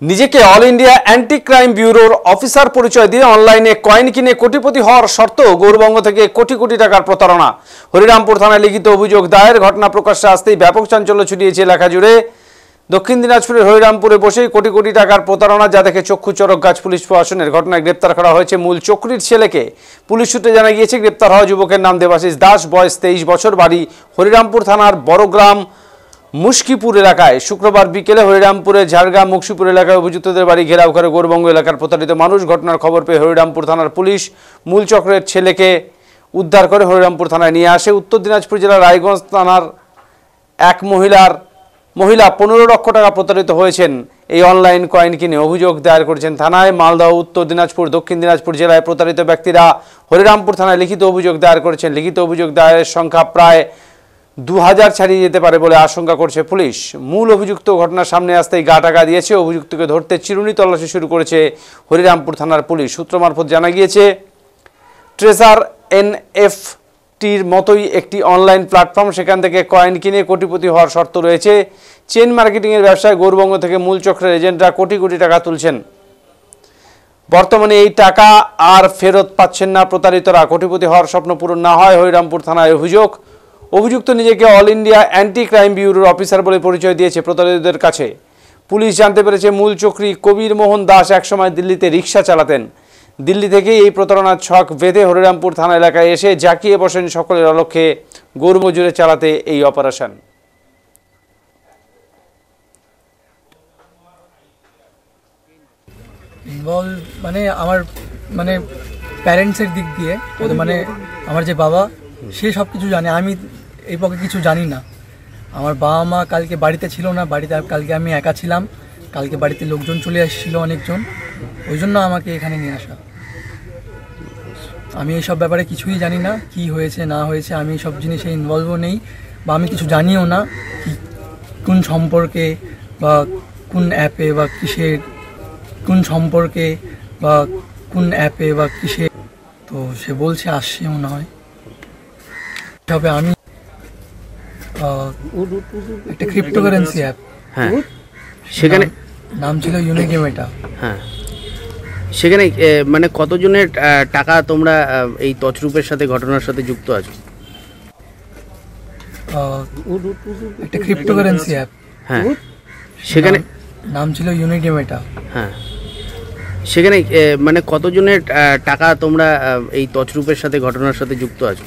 নিজেকে all India anti crime ব্যুরোর officer পরিচয় দিয়ে অনলাইনে কয়েন কিনে কোটিপতি হওয়ার শর্ত গৌরবঙ্গ থেকে কোটি কোটি টাকার প্রতারণা। হরিরামপুর থানায় লিখিত অভিযোগ দায়ের। ঘটনা প্রকাশ্যে আসতেই ব্যাপক চাঞ্চল্য ছড়িয়েছে এলাকা জুড়ে। দক্ষিণ দিনাজপুরের হরিরামপুরে বসেই কোটি কোটি টাকার প্রতারণা, যা দেখে চক্ষু চড়ক গাছ পুলিশ প্রশাসনের। ঘটনায় গ্রেপ্তার করা হয়েছে মূল চক্রীর ছেলেকে। পুলিশ সূত্রে জানা গিয়েছে, গ্রেপ্তার হওয়া যুবকের নাম দেবাশিস দাস, বয়স 23 বছর, বাড়ি হরিরামপুর থানার বড়গ্রাম মুশকিপুর এলাকায়। শুক্রবার বিকেলে হরিরামপুরের ঝাড়গ্রাম মুশকিপুর এলাকায় অভিযুক্তদের বাড়ি ঘেরাও করে গৌরবঙ্গ এলাকার প্রতারিত মানুষ। ঘটনার খবর পেয়ে হরিরামপুর থানার পুলিশ মূল চক্রের ছেলেকে উদ্ধার করে হরিরামপুর থানায় নিয়ে আসে। উত্তর দিনাজপুর জেলার রায়গঞ্জ থানার এক মহিলা 15 লক্ষ টাকা প্রতারিত হয়েছেন এই অনলাইন কয়েন কিনে। অভিযোগ দায়ের করেছেন থানায়। মালদহ, উত্তর দিনাজপুর, দক্ষিণ দিনাজপুর জেলায় প্রতারিত ব্যক্তিরা হরিরামপুর থানায় লিখিত অভিযোগ দায়ের করেছেন। লিখিত অভিযোগ দায়েরের সংখ্যা প্রায় 2000 ছাড়িয়ে যেতে পারে বলে আশঙ্কা করছে পুলিশ। মূল অভিযুক্ত ঘটনার সামনে আসতেই গা টাকা দিয়েছে। অভিযুক্তকে ধরতে চিরুনি তল্লাশি শুরু করেছে হরিরামপুর থানার পুলিশ। সূত্র মারফত জানা গিয়েছে, ট্রেজার এনএফটির মতোই একটি অনলাইন প্ল্যাটফর্ম, সেখান থেকে কয়েন কিনে কোটিপতি হওয়ার শর্ত রয়েছে। চেন মার্কেটিংয়ের ব্যবসায় গৌরবঙ্গ থেকে মূল চক্রের এজেন্টরা কোটি কোটি টাকা তুলছেন। বর্তমানে এই টাকা আর ফেরত পাচ্ছেন না প্রতারিতরা। কোটিপতি হওয়ার স্বপ্ন পূরণ না হয় হরিরামপুর থানায় অভিযোগ। অভিযুক্ত নিজেকে অল ইন্ডিয়া অ্যান্টি ক্রাইম ব্যুরোর অফিসার বলে পরিচয় দিয়েছে প্রতারিতদের কাছে। পুলিশ জানতে পেরেছে, মূল চক্রী কবির মোহন দাস একসময় দিল্লিতে রিক্সা চালাতেন। দিল্লি থেকেই এই প্রতারণার ছক বেঁধে হরিরামপুর থানা এলাকায় এসে জাঁকিয়ে বসেন সকলের অলক্ষ্যে গৌরবঙ্গ জুড়ে চালাতে এই অপারেশন। আমার প্যারেন্টসের দিক দিয়ে আমার যে বাবা, সে সব কিছু জানে, আমি এই পক্ষে কিছু জানি না। আমার বাবা মা কালকে বাড়িতে ছিল না, কালকে আমি একা ছিলাম। কালকে বাড়িতে লোকজন চলে আসছিল অনেকজন, ওই জন্য আমাকে এখানে নিয়ে আসা। আমি এইসব ব্যাপারে কিছুই জানি না, কি হয়েছে না হয়েছে। আমি সব জিনিসে ইনভলভও নেই, বা আমি কিছু জানিও না কি কোন সম্পর্কে বা কোন অ্যাপে বা কিসের, কোন সম্পর্কে বা কোন অ্যাপে বা কিসে। তো সে বলছে আসছে মনে হয়। তবে আমি একটা ক্রিপ্টোকারেন্সি অ্যাপ, হ্যাঁ, সেখানে নাম ছিল ইউনিগেম। এটা হ্যাঁ, সেখানে কতজনের টাকা তোমরা এই তছরূপের সাথে, ঘটনার সাথে যুক্ত আছো? একটা ক্রিপ্টোকারেন্সি অ্যাপ, হ্যাঁ, সেখানে নাম ছিল ইউনিগেম। এটা হ্যাঁ, সেখানে কতজনের টাকা তোমরা এই তছরূপের সাথে, ঘটনার সাথে যুক্ত আছো?